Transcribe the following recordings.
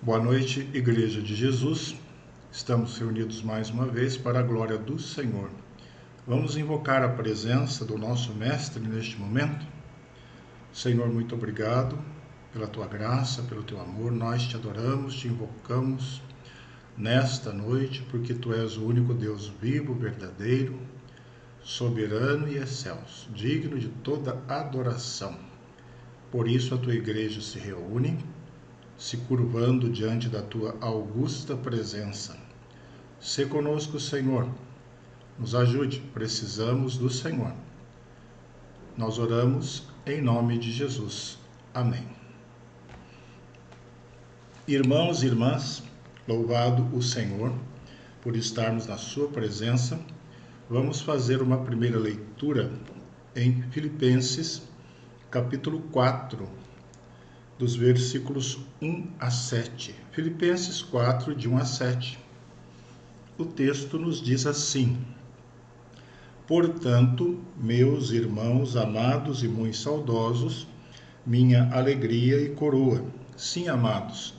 Boa noite, Igreja de Jesus. Estamos reunidos mais uma vez para a glória do Senhor. Vamos invocar a presença do nosso Mestre neste momento. Senhor, muito obrigado pela Tua graça, pelo Teu amor. Nós te adoramos, te invocamos nesta noite, porque Tu és o único Deus vivo, verdadeiro, soberano e excelso, digno de toda adoração. Por isso a Tua Igreja se reúne, se curvando diante da Tua augusta presença. Sê conosco, Senhor, nos ajude, precisamos do Senhor. Nós oramos em nome de Jesus. Amém. Irmãos e irmãs, louvado o Senhor por estarmos na sua presença. Vamos fazer uma primeira leitura em Filipenses, capítulo 4, dos versículos 1 a 7. Filipenses 4, de 1 a 7. O texto nos diz assim: Portanto, meus irmãos amados e muito saudosos, minha alegria e coroa, sim, amados,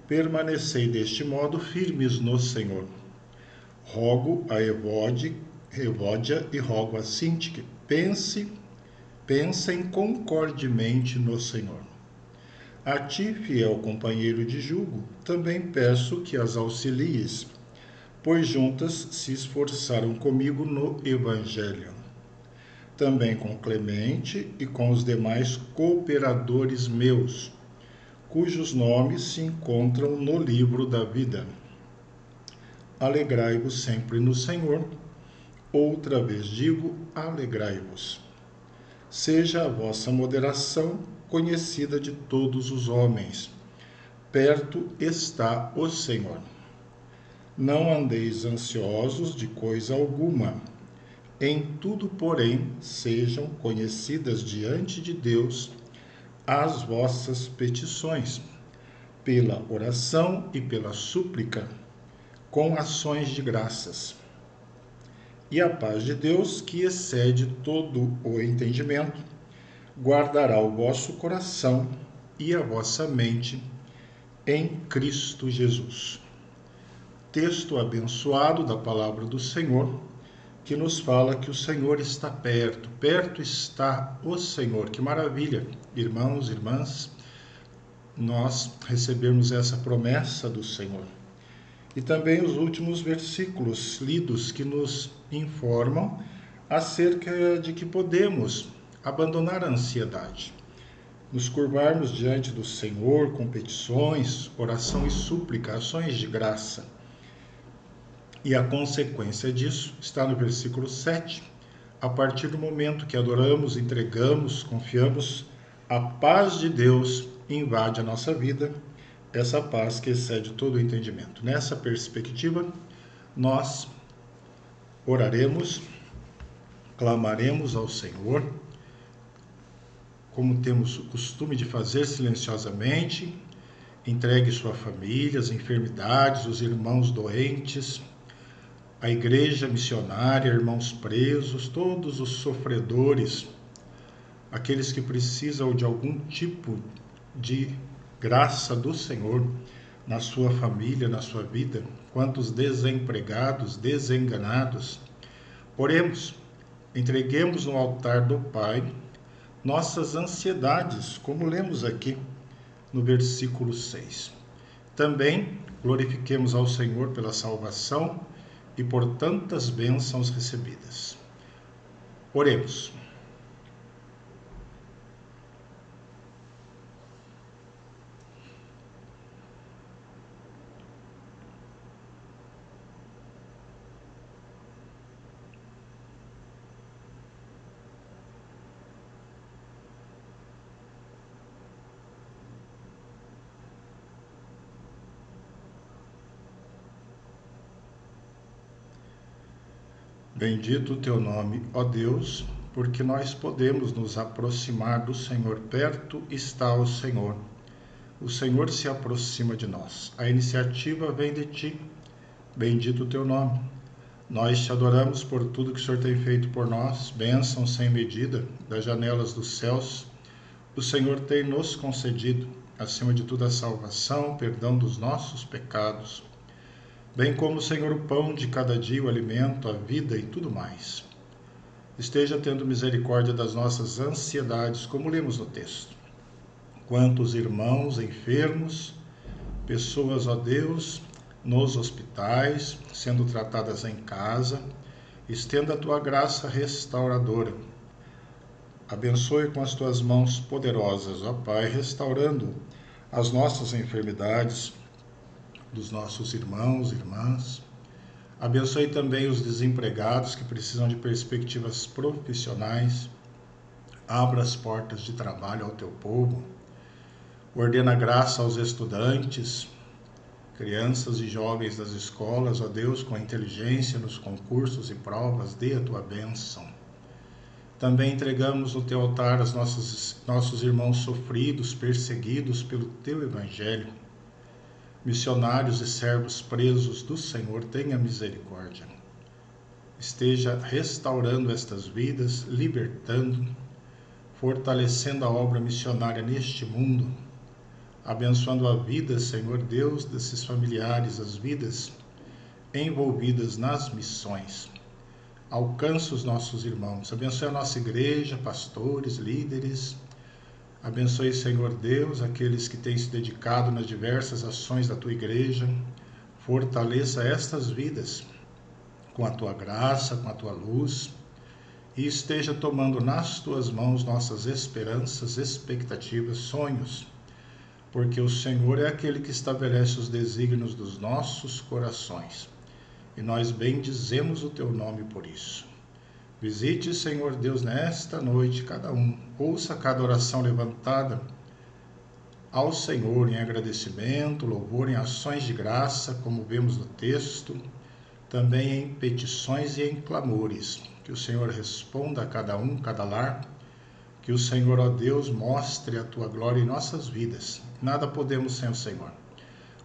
permanecei deste modo firmes no Senhor. Rogo a Evódia e rogo a Sintique que pensem concordemente no Senhor. A ti, fiel companheiro de jugo, também peço que as auxilies, pois juntas se esforçaram comigo no Evangelho. Também com Clemente e com os demais cooperadores meus, cujos nomes se encontram no livro da vida. Alegrai-vos sempre no Senhor. Outra vez digo, alegrai-vos. Seja a vossa moderação conhecida de todos os homens. Perto está o Senhor. Não andeis ansiosos de coisa alguma. Em tudo, porém, sejam conhecidas diante de Deus as vossas petições, pela oração e pela súplica, com ações de graças. E a paz de Deus, que excede todo o entendimento, guardará o vosso coração e a vossa mente em Cristo Jesus. Texto abençoado da palavra do Senhor, que nos fala que o Senhor está perto, perto está o Senhor. Que maravilha, irmãos e irmãs, nós recebemos essa promessa do Senhor. E também os últimos versículos lidos que nos informam acerca de que podemos abandonar a ansiedade, nos curvarmos diante do Senhor com petições, oração e súplica, ações de graça. E a consequência disso está no versículo 7. A partir do momento que adoramos, entregamos, confiamos, a paz de Deus invade a nossa vida, essa paz que excede todo o entendimento. Nessa perspectiva, nós oraremos, clamaremos ao Senhor, como temos o costume de fazer silenciosamente. Entregue sua família, as enfermidades, os irmãos doentes, a igreja missionária, irmãos presos, todos os sofredores, aqueles que precisam de algum tipo de graça do Senhor na sua família, na sua vida, quantos desempregados, desenganados. Oremos, entreguemos no altar do Pai nossas ansiedades, como lemos aqui no versículo 6. Também glorifiquemos ao Senhor pela salvação e por tantas bênçãos recebidas. Oremos. Bendito o teu nome, ó Deus, porque nós podemos nos aproximar do Senhor. Perto está o Senhor. O Senhor se aproxima de nós. A iniciativa vem de ti. Bendito o teu nome. Nós te adoramos por tudo que o Senhor tem feito por nós. Bênçãos sem medida das janelas dos céus. O Senhor tem nos concedido acima de tudo a salvação, perdão dos nossos pecados, bem como, Senhor, o pão de cada dia, o alimento, a vida e tudo mais. Esteja tendo misericórdia das nossas ansiedades, como lemos no texto. Quantos irmãos enfermos, pessoas, ó Deus, nos hospitais, sendo tratadas em casa, estenda a tua graça restauradora. Abençoe com as tuas mãos poderosas, ó Pai, restaurando as nossas enfermidades dos nossos irmãos e irmãs. Abençoe também os desempregados que precisam de perspectivas profissionais. Abra as portas de trabalho ao teu povo. Ordena graça aos estudantes, crianças e jovens das escolas, ó Deus, com inteligência nos concursos e provas, dê a tua bênção. Também entregamos no teu altar os nossos irmãos sofridos, perseguidos pelo teu evangelho. Missionários e servos presos do Senhor, tenha misericórdia. Esteja restaurando estas vidas, libertando, fortalecendo a obra missionária neste mundo, abençoando a vida, Senhor Deus, desses familiares, as vidas envolvidas nas missões. Alcança os nossos irmãos, abençoe a nossa igreja, pastores, líderes. Abençoe, Senhor Deus, aqueles que têm se dedicado nas diversas ações da tua igreja. Fortaleça estas vidas com a tua graça, com a tua luz, e esteja tomando nas tuas mãos nossas esperanças, expectativas, sonhos, porque o Senhor é aquele que estabelece os desígnios dos nossos corações, e nós bendizemos o teu nome por isso. Visite, Senhor Deus, nesta noite cada um, ouça cada oração levantada ao Senhor em agradecimento, louvor, em ações de graça, como vemos no texto, também em petições e em clamores. Que o Senhor responda a cada um, cada lar, que o Senhor, ó Deus, mostre a tua glória em nossas vidas. Nada podemos sem o Senhor.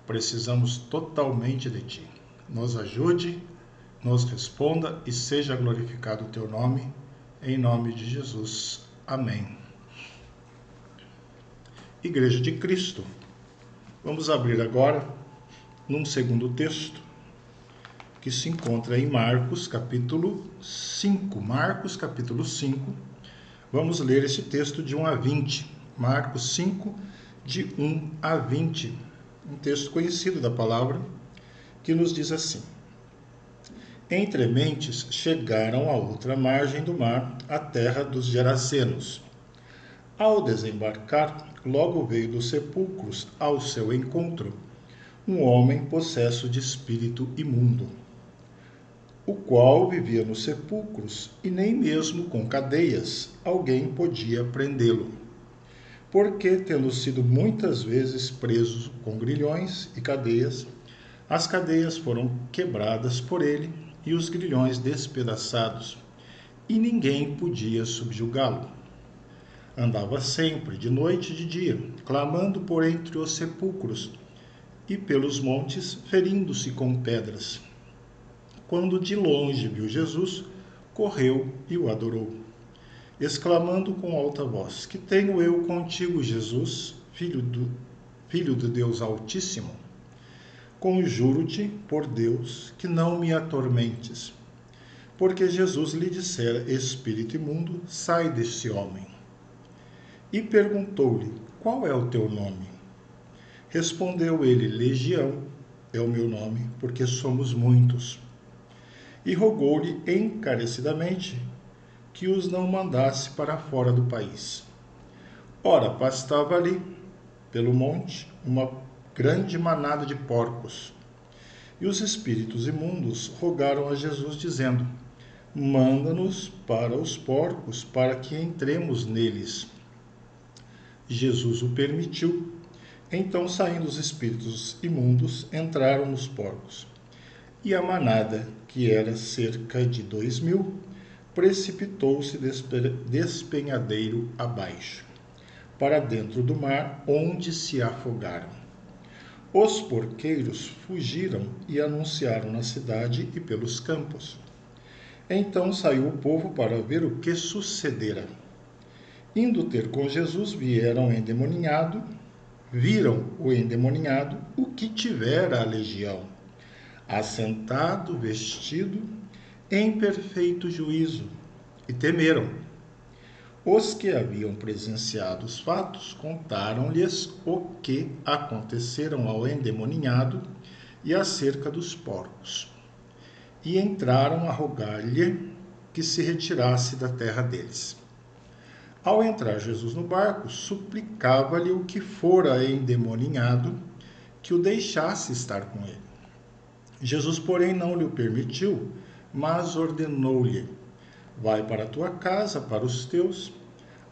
Precisamos totalmente de ti. Nos ajude, nos responda e seja glorificado o teu nome, em nome de Jesus. Amém. Igreja de Cristo. Vamos abrir agora num segundo texto que se encontra em Marcos, capítulo 5. Marcos, capítulo 5. Vamos ler esse texto de 1 a 20. Marcos 5, de 1 a 20. Um texto conhecido da palavra, que nos diz assim: Entre mentes chegaram à outra margem do mar, a terra dos Gerazenos. Ao desembarcar, logo veio dos sepulcros ao seu encontro um homem possesso de espírito imundo, o qual vivia nos sepulcros, e nem mesmo com cadeias alguém podia prendê-lo, porque, tendo sido muitas vezes preso com grilhões e cadeias, as cadeias foram quebradas por ele e os grilhões despedaçados, e ninguém podia subjugá-lo. Andava sempre, de noite e de dia, clamando por entre os sepulcros e pelos montes, ferindo-se com pedras. Quando de longe viu Jesus, correu e o adorou, exclamando com alta voz: Que tenho eu contigo, Jesus, filho do Deus Altíssimo? Conjuro-te por Deus que não me atormentes. Porque Jesus lhe dissera: Espírito imundo, sai deste homem. E perguntou-lhe: Qual é o teu nome? Respondeu ele: Legião é o meu nome, porque somos muitos. E rogou-lhe encarecidamente que os não mandasse para fora do país. Ora, pastava ali, pelo monte, uma grande manada de porcos. E os espíritos imundos rogaram a Jesus, dizendo: Manda-nos para os porcos, para que entremos neles. Jesus o permitiu. Então, saindo os espíritos imundos, entraram nos porcos. E a manada, que era cerca de 2.000, precipitou-se despenhadeiro abaixo, para dentro do mar, onde se afogaram. Os porqueiros fugiram e anunciaram na cidade e pelos campos. Então saiu o povo para ver o que sucedera. Indo ter com Jesus, vieram endemoniado viram o endemoniado, o que tivera a legião, assentado, vestido, em perfeito juízo, e temeram. Os que haviam presenciado os fatos contaram-lhes o que aconteceram ao endemoniado e acerca dos porcos, e entraram a rogar-lhe que se retirasse da terra deles. Ao entrar Jesus no barco, suplicava-lhe o que fora endemoniado que o deixasse estar com ele. Jesus, porém, não lhe o permitiu, mas ordenou-lhe: vai para a tua casa, para os teus,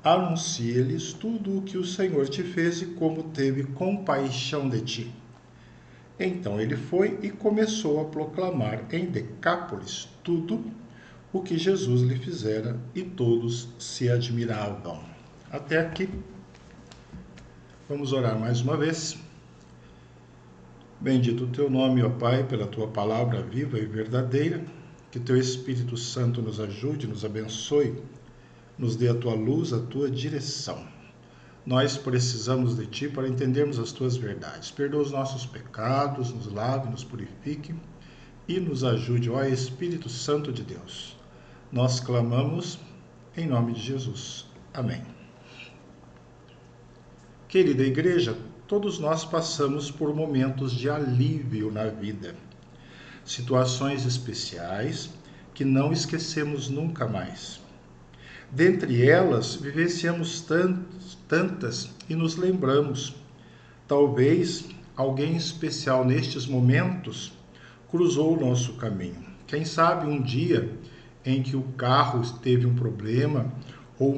anuncia-lhes tudo o que o Senhor te fez e como teve compaixão de ti. Então ele foi e começou a proclamar em Decápolis tudo o que Jesus lhe fizera, e todos se admiravam. Até aqui. Vamos orar mais uma vez. Bendito o teu nome, ó Pai, pela tua palavra viva e verdadeira. Que teu Espírito Santo nos ajude, nos abençoe, nos dê a tua luz, a tua direção. Nós precisamos de ti para entendermos as tuas verdades. Perdoa os nossos pecados, nos lave, nos purifique e nos ajude, ó Espírito Santo de Deus. Nós clamamos em nome de Jesus. Amém. Querida igreja, todos nós passamos por momentos de alívio na vida. Situações especiais que não esquecemos nunca mais. Dentre elas, vivenciamos tantas e nos lembramos. Talvez alguém especial nestes momentos cruzou o nosso caminho. Quem sabe um dia em que o carro teve um problema ou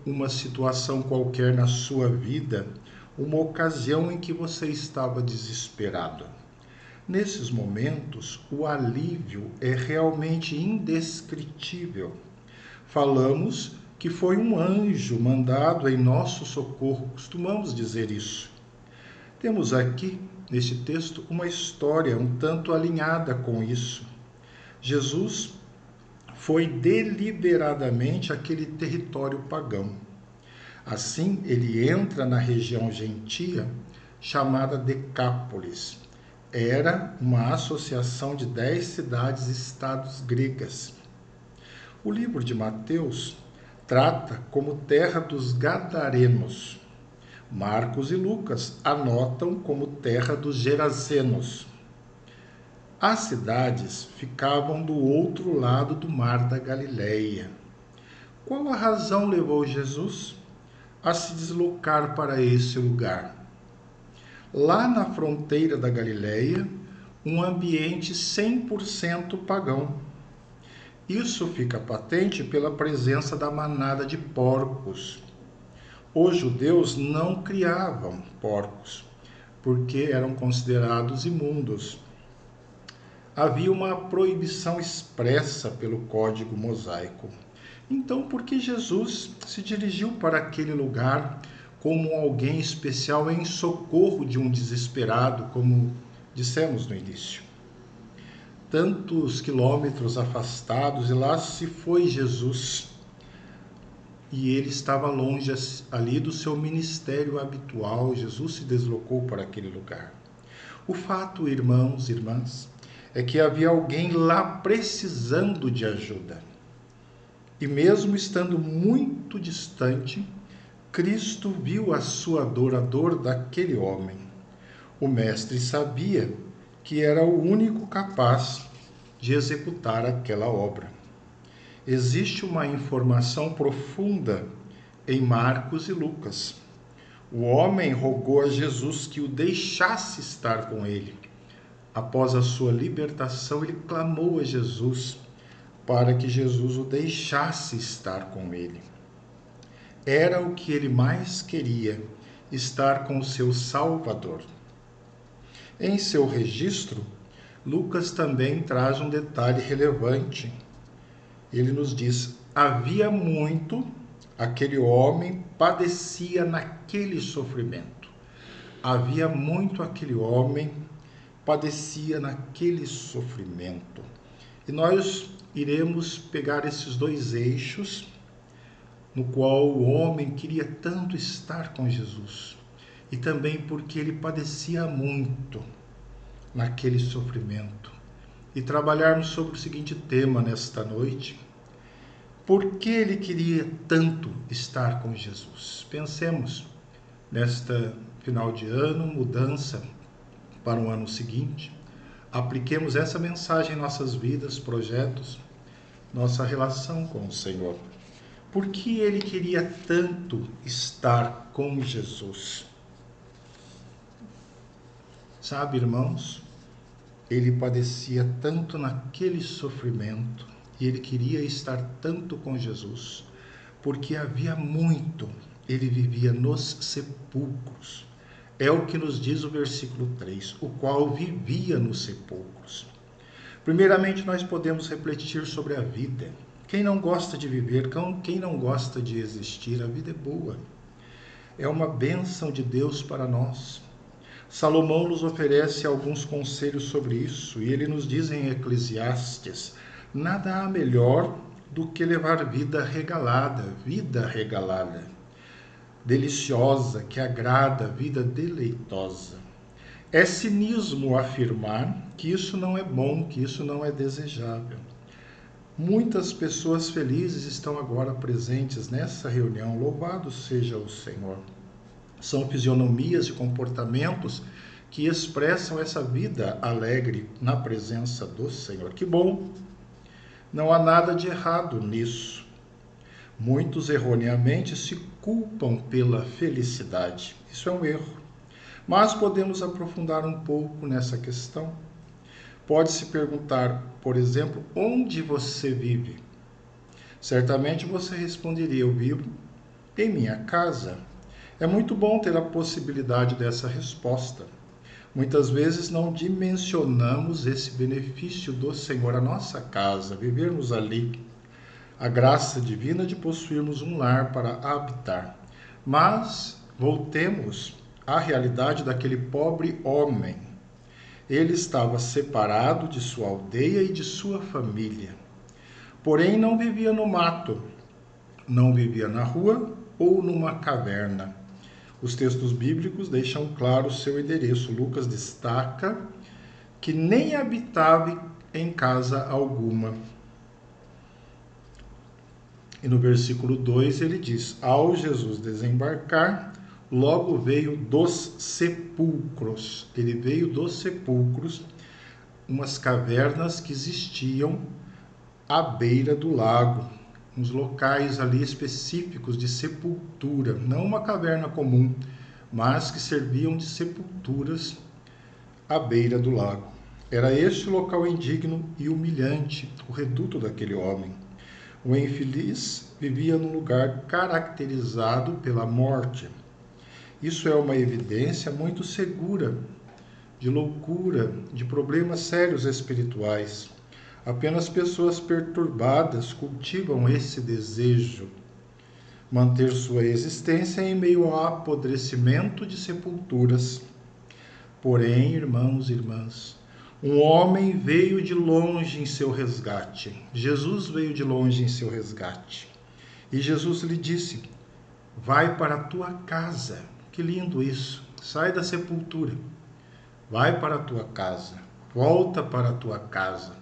uma situação qualquer na sua vida, uma ocasião em que você estava desesperado. Nesses momentos, o alívio é realmente indescritível. Falamos que foi um anjo mandado em nosso socorro, costumamos dizer isso. Temos aqui, neste texto, uma história um tanto alinhada com isso. Jesus foi deliberadamente àquele território pagão. Assim, ele entra na região gentia chamada Decápolis. Era uma associação de 10 cidades-estados gregas. O livro de Mateus trata como terra dos Gadarenos. Marcos e Lucas anotam como terra dos Gerazenos. As cidades ficavam do outro lado do mar da Galileia. Qual a razão levou Jesus a se deslocar para esse lugar? Lá na fronteira da Galileia, um ambiente 100% pagão. Isso fica patente pela presença da manada de porcos. Os judeus não criavam porcos, porque eram considerados imundos. Havia uma proibição expressa pelo Código Mosaico. Então, por que Jesus se dirigiu para aquele lugar como alguém especial em socorro de um desesperado, como dissemos no início? Tantos quilômetros afastados, e lá se foi Jesus. E ele estava longe ali do seu ministério habitual. Jesus se deslocou para aquele lugar. O fato, irmãos e irmãs, é que havia alguém lá precisando de ajuda. E mesmo estando muito distante, Cristo viu a sua dor, a dor daquele homem. O mestre sabia que era o único capaz de executar aquela obra. Existe uma informação profunda em Marcos e Lucas. O homem rogou a Jesus que o deixasse estar com ele. Após a sua libertação, ele clamou a Jesus para que Jesus o deixasse estar com ele. Era o que ele mais queria, estar com o seu Salvador. Em seu registro, Lucas também traz um detalhe relevante. Ele nos diz: havia muito, aquele homem padecia naquele sofrimento. Havia muito, aquele homem padecia naquele sofrimento. E nós iremos pegar esses dois eixos, no qual o homem queria tanto estar com Jesus. e também porque ele padecia muito naquele sofrimento. E trabalharmos sobre o seguinte tema nesta noite: por que ele queria tanto estar com Jesus? Pensemos nesta final de ano, mudança para o ano seguinte. Apliquemos essa mensagem em nossas vidas, projetos, nossa relação com o Senhor. Por que ele queria tanto estar com Jesus? Sabe, irmãos, ele padecia tanto naquele sofrimento e ele queria estar tanto com Jesus, porque havia muito ele vivia nos sepulcros. É o que nos diz o versículo 3, o qual vivia nos sepulcros. Primeiramente, nós podemos refletir sobre a vida. Quem não gosta de viver, quem não gosta de existir, a vida é boa. É uma bênção de Deus para nós. Salomão nos oferece alguns conselhos sobre isso, e ele nos diz em Eclesiastes: nada há melhor do que levar vida regalada, deliciosa, que agrada, vida deleitosa. É cinismo afirmar que isso não é bom, que isso não é desejável. Muitas pessoas felizes estão agora presentes nessa reunião, louvado seja o Senhor. São fisionomias e comportamentos que expressam essa vida alegre na presença do Senhor. Que bom! Não há nada de errado nisso. Muitos erroneamente se culpam pela felicidade. Isso é um erro. Mas podemos aprofundar um pouco nessa questão. Pode-se perguntar, por exemplo, onde você vive? Certamente você responderia: eu vivo em minha casa. É muito bom ter a possibilidade dessa resposta. Muitas vezes não dimensionamos esse benefício do Senhor à nossa casa, vivermos ali, a graça divina de possuirmos um lar para habitar. Mas voltemos à realidade daquele pobre homem. Ele estava separado de sua aldeia e de sua família. Porém, não vivia no mato, não vivia na rua ou numa caverna. Os textos bíblicos deixam claro o seu endereço. Lucas destaca que nem habitava em casa alguma. E no versículo 2 ele diz: ao Jesus desembarcar, logo veio dos sepulcros. Ele veio dos sepulcros, umas cavernas que existiam à beira do lago, uns locais ali específicos de sepultura, não uma caverna comum, mas que serviam de sepulturas à beira do lago. Era este o local indigno e humilhante, o reduto daquele homem. O infeliz vivia num lugar caracterizado pela morte. Isso é uma evidência muito segura de loucura, de problemas sérios espirituais. Apenas pessoas perturbadas cultivam esse desejo, manter sua existência em meio ao apodrecimento de sepulturas. Porém, irmãos e irmãs, um homem veio de longe em seu resgate. Jesus veio de longe em seu resgate. E Jesus lhe disse: vai para a tua casa. Que lindo isso! Sai da sepultura. Vai para a tua casa. Volta para a tua casa.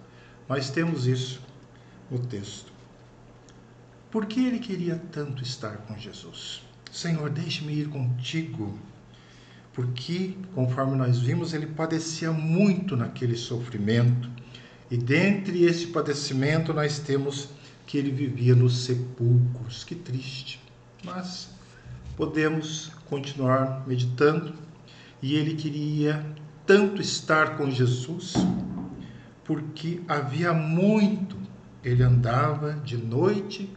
Nós temos isso no texto. Por que ele queria tanto estar com Jesus? Senhor, deixe-me ir contigo. Porque, conforme nós vimos, ele padecia muito naquele sofrimento. E dentre esse padecimento nós temos que ele vivia nos sepulcros. Que triste. Mas podemos continuar meditando. E ele queria tanto estar com Jesus, porque havia muito. Ele andava de noite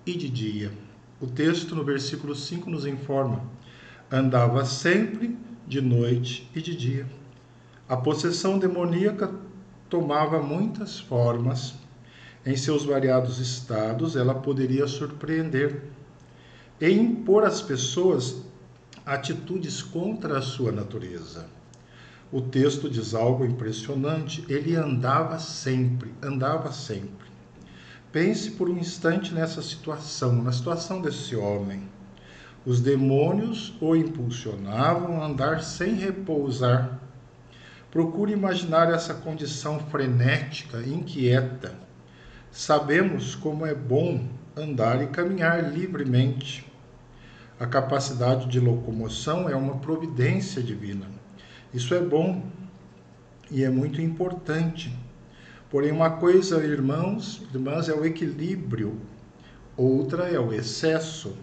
e de dia. O texto no versículo 5 nos informa: andava sempre de noite e de dia. A possessão demoníaca tomava muitas formas. Em seus variados estados, ela poderia surpreender e impor às pessoas atitudes contra a sua natureza. O texto diz algo impressionante: ele andava sempre, andava sempre. Pense por um instante nessa situação, na situação desse homem. Os demônios o impulsionavam a andar sem repousar. Procure imaginar essa condição frenética, inquieta. Sabemos como é bom andar e caminhar livremente. A capacidade de locomoção é uma providência divina. Isso é bom e é muito importante. Porém, uma coisa, irmãos, irmãs, é o equilíbrio, outra é o excesso.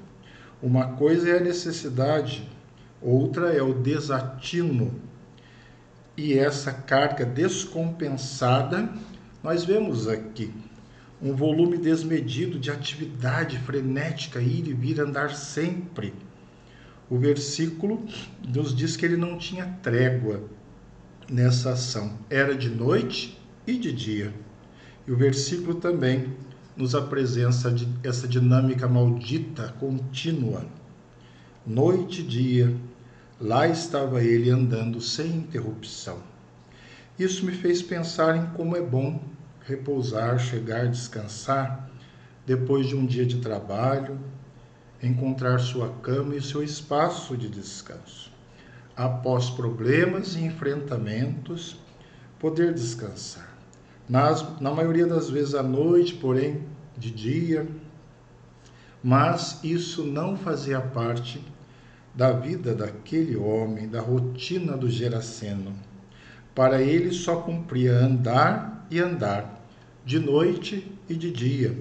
Uma coisa é a necessidade, outra é o desatino. E essa carga descompensada, nós vemos aqui um volume desmedido de atividade frenética, ir e vir, andar sempre. O versículo nos diz que ele não tinha trégua nessa ação. Era de noite e de dia. E o versículo também nos apresenta essa dinâmica maldita, contínua. Noite e dia, lá estava ele andando sem interrupção. Isso me fez pensar em como é bom repousar, chegar, descansar, depois de um dia de trabalho, encontrar sua cama e seu espaço de descanso. Após problemas e enfrentamentos, poder descansar. Na maioria das vezes à noite, porém de dia, mas isso não fazia parte da vida daquele homem, da rotina do Geraseno. Para ele só cumpria andar e andar, de noite e de dia,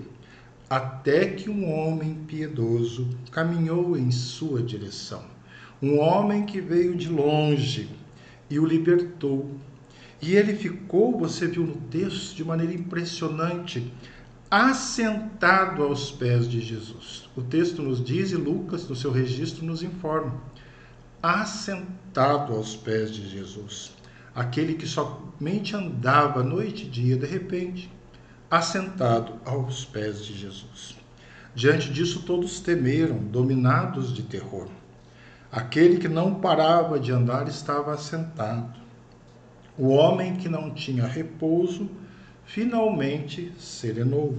até que um homem piedoso caminhou em sua direção. Um homem que veio de longe e o libertou. E ele ficou, você viu no texto, de maneira impressionante, assentado aos pés de Jesus. O texto nos diz, e Lucas, no seu registro, nos informa, assentado aos pés de Jesus. Aquele que somente andava noite e dia, de repente, assentado aos pés de Jesus. Diante disso, todos temeram, dominados de terror. Aquele que não parava de andar estava assentado. O homem que não tinha repouso, finalmente serenou.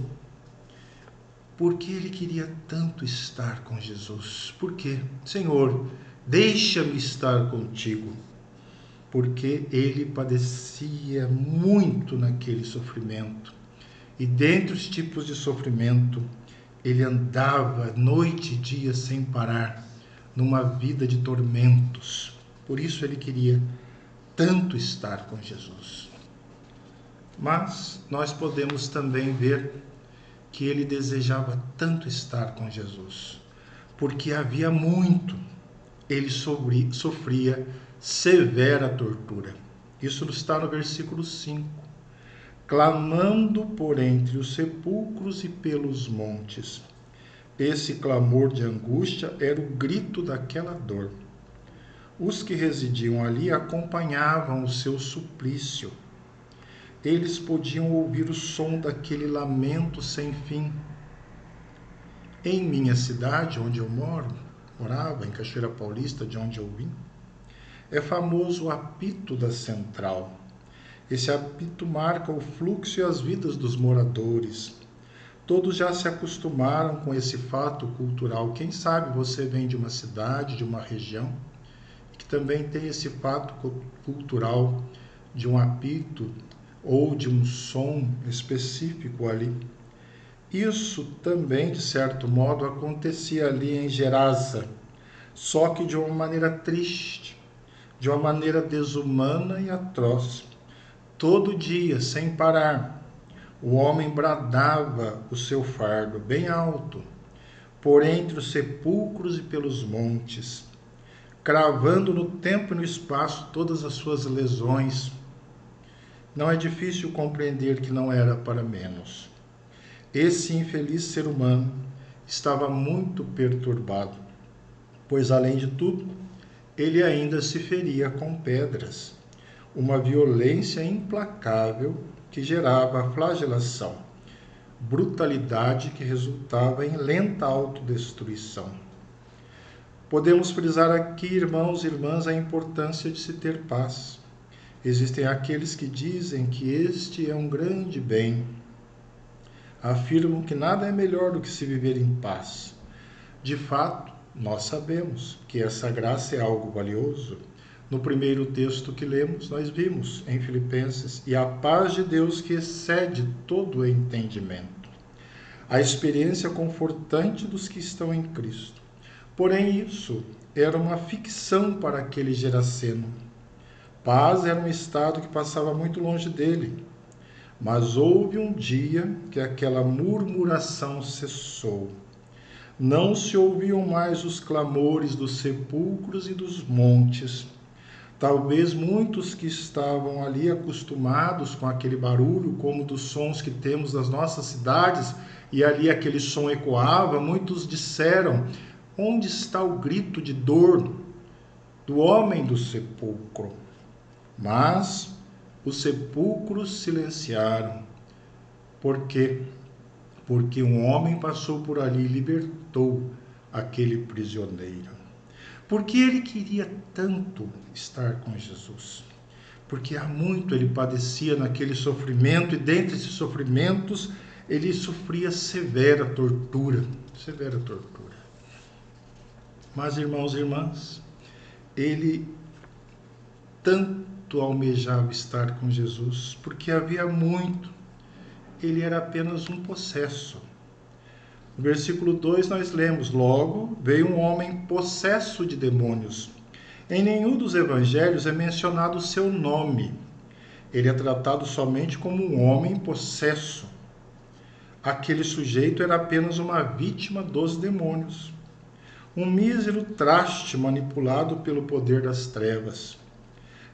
Por que ele queria tanto estar com Jesus? Por quê? Senhor, deixa-me estar contigo. Porque ele padecia muito naquele sofrimento. E dentre os tipos de sofrimento, ele andava noite e dia sem parar, numa vida de tormentos. Por isso ele queria tanto estar com Jesus. Mas nós podemos também ver que ele desejava tanto estar com Jesus, porque havia muito, ele sofria severa tortura. Isso está no versículo 5. Clamando por entre os sepulcros e pelos montes. Esse clamor de angústia era o grito daquela dor. Os que residiam ali acompanhavam o seu suplício. Eles podiam ouvir o som daquele lamento sem fim. Em minha cidade, onde eu morava, em Cachoeira Paulista, de onde eu vim, é famoso o apito da central. Esse apito marca o fluxo e as vidas dos moradores. Todos já se acostumaram com esse fato cultural. Quem sabe você vem de uma cidade, de uma região, que também tem esse fato cultural de um apito ou de um som específico ali. Isso também, de certo modo, acontecia ali em Gerasa, só que de uma maneira triste, de uma maneira desumana e atroz. Todo dia, sem parar, o homem bradava o seu fardo bem alto, por entre os sepulcros e pelos montes, cravando no tempo e no espaço todas as suas lesões. Não é difícil compreender que não era para menos. Esse infeliz ser humano estava muito perturbado, pois, além de tudo, ele ainda se feria com pedras, uma violência implacável que gerava a flagelação, brutalidade que resultava em lenta autodestruição. Podemos frisar aqui, irmãos e irmãs, a importância de se ter paz. Existem aqueles que dizem que este é um grande bem. Afirmam que nada é melhor do que se viver em paz. De fato, Nós sabemos que essa graça é algo valioso. No primeiro texto que lemos, nós vimos em Filipenses, e a paz de Deus que excede todo o entendimento. A experiência confortante dos que estão em Cristo. Porém, isso era uma ficção para aquele Geraseno. Paz era um estado que passava muito longe dele. Mas houve um dia que aquela murmuração cessou. Não se ouviam mais os clamores dos sepulcros e dos montes. Talvez muitos que estavam ali acostumados com aquele barulho, como dos sons que temos nas nossas cidades, e ali aquele som ecoava, muitos disseram: onde está o grito de dor do homem do sepulcro? Mas os sepulcros silenciaram. Por quê? Porque um homem passou por ali e libertou aquele prisioneiro. Porque ele queria tanto estar com Jesus. Porque há muito ele padecia naquele sofrimento, e dentre esses sofrimentos ele sofria severa tortura. Severa tortura. Mas, irmãos e irmãs, ele tanto almejava estar com Jesus, porque havia muito. Ele era apenas um possesso. No versículo 2 nós lemos: logo veio um homem possesso de demônios. Em nenhum dos evangelhos é mencionado o seu nome. Ele é tratado somente como um homem possesso. Aquele sujeito era apenas uma vítima dos demônios. Um mísero traste manipulado pelo poder das trevas.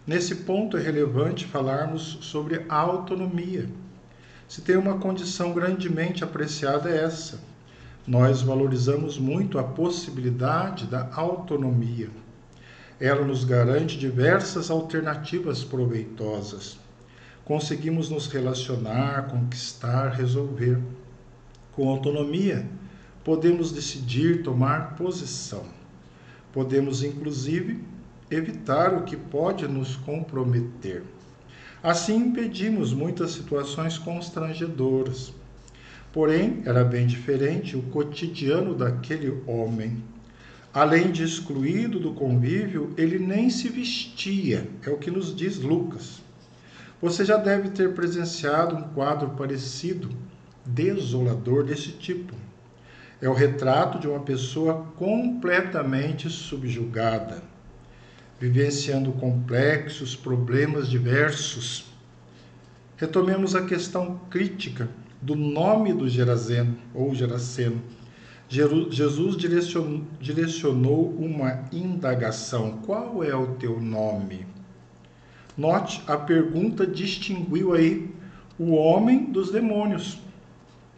Nesse ponto é relevante falarmos sobre a autonomia. Se tem uma condição grandemente apreciada é essa. Nós valorizamos muito a possibilidade da autonomia. Ela nos garante diversas alternativas proveitosas. Conseguimos nos relacionar, conquistar, resolver. Com autonomia, podemos decidir tomar posição. Podemos, inclusive, evitar o que pode nos comprometer. Assim, impedimos muitas situações constrangedoras. Porém, era bem diferente o cotidiano daquele homem. Além de excluído do convívio, ele nem se vestia, é o que nos diz Lucas. Você já deve ter presenciado um quadro parecido, desolador desse tipo. É o retrato de uma pessoa completamente subjugada, vivenciando complexos problemas diversos. Retomemos a questão crítica do nome do Geraseno, ou Geraseno. Jesus direcionou uma indagação: qual é o teu nome? Note, a pergunta distinguiu aí o homem dos demônios.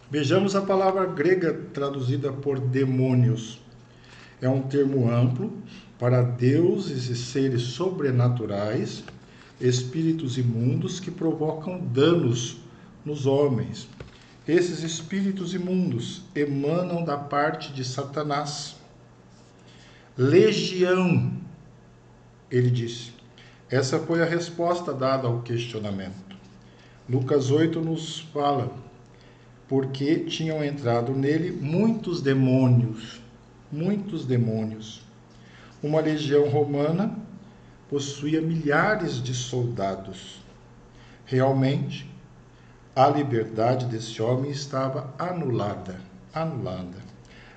Vejamos a palavra grega traduzida por demônios. É um termo amplo para deuses e seres sobrenaturais, espíritos imundos que provocam danos nos homens. Esses espíritos imundos emanam da parte de Satanás. Legião, ele disse. Essa foi a resposta dada ao questionamento. Lucas 8 nos fala: porque tinham entrado nele muitos demônios. Uma legião romana possuía milhares de soldados. Realmente, a liberdade desse homem estava anulada.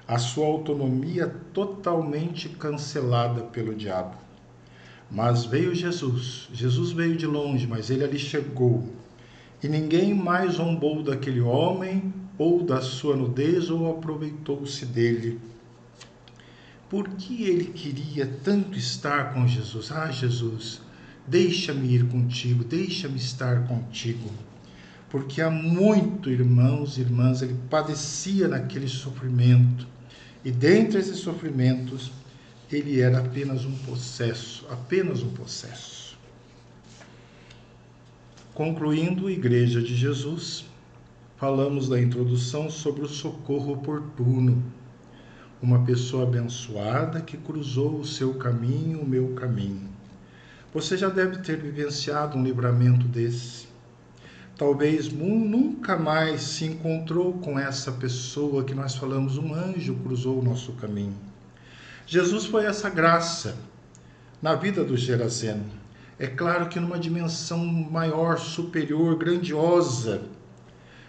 A sua autonomia totalmente cancelada pelo diabo. Mas veio Jesus. Jesus veio de longe, mas ele ali chegou. E ninguém mais zombou daquele homem, ou da sua nudez, ou aproveitou-se dele. Por que ele queria tanto estar com Jesus? Ah, Jesus, deixa-me ir contigo, deixa-me estar contigo. Porque há muito, irmãos e irmãs, ele padecia naquele sofrimento. E dentre esses sofrimentos, ele era apenas um possesso. Concluindo, Igreja de Jesus, falamos da introdução sobre o socorro oportuno. Uma pessoa abençoada que cruzou o seu caminho, o meu caminho. Você já deve ter vivenciado um livramento desse. Talvez nunca mais se encontrou com essa pessoa que nós falamos, um anjo cruzou o nosso caminho. Jesus foi essa graça na vida do Geraseno. É claro que numa dimensão maior, superior, grandiosa.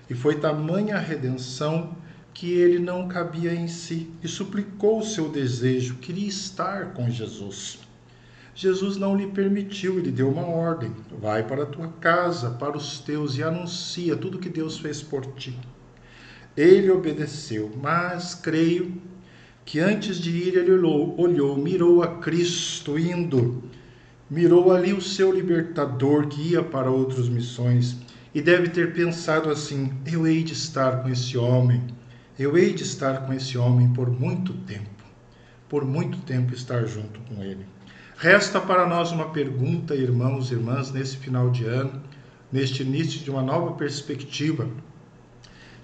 E foi tamanha a redenção que ele não cabia em si e suplicou o seu desejo, queria estar com Jesus. Jesus não lhe permitiu, ele deu uma ordem: vai para a tua casa, para os teus, e anuncia tudo que Deus fez por ti. Ele obedeceu, mas creio que antes de ir ele olhou, mirou a Cristo indo, mirou ali o seu libertador que ia para outras missões e deve ter pensado assim: eu hei de estar com esse homem, eu hei de estar com esse homem por muito tempo estar junto com ele. Resta para nós uma pergunta, irmãos e irmãs, nesse final de ano, neste início de uma nova perspectiva.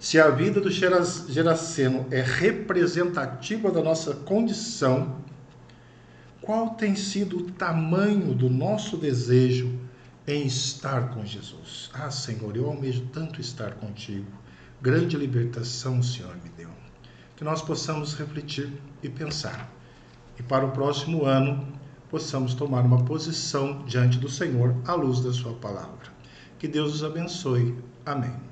Se a vida do Geraseno é representativa da nossa condição, qual tem sido o tamanho do nosso desejo em estar com Jesus? Ah, Senhor, eu almejo tanto estar contigo. Grande libertação o Senhor me deu. Que nós possamos refletir e pensar. E para o próximo ano, possamos tomar uma posição diante do Senhor à luz da sua palavra. Que Deus os abençoe. Amém.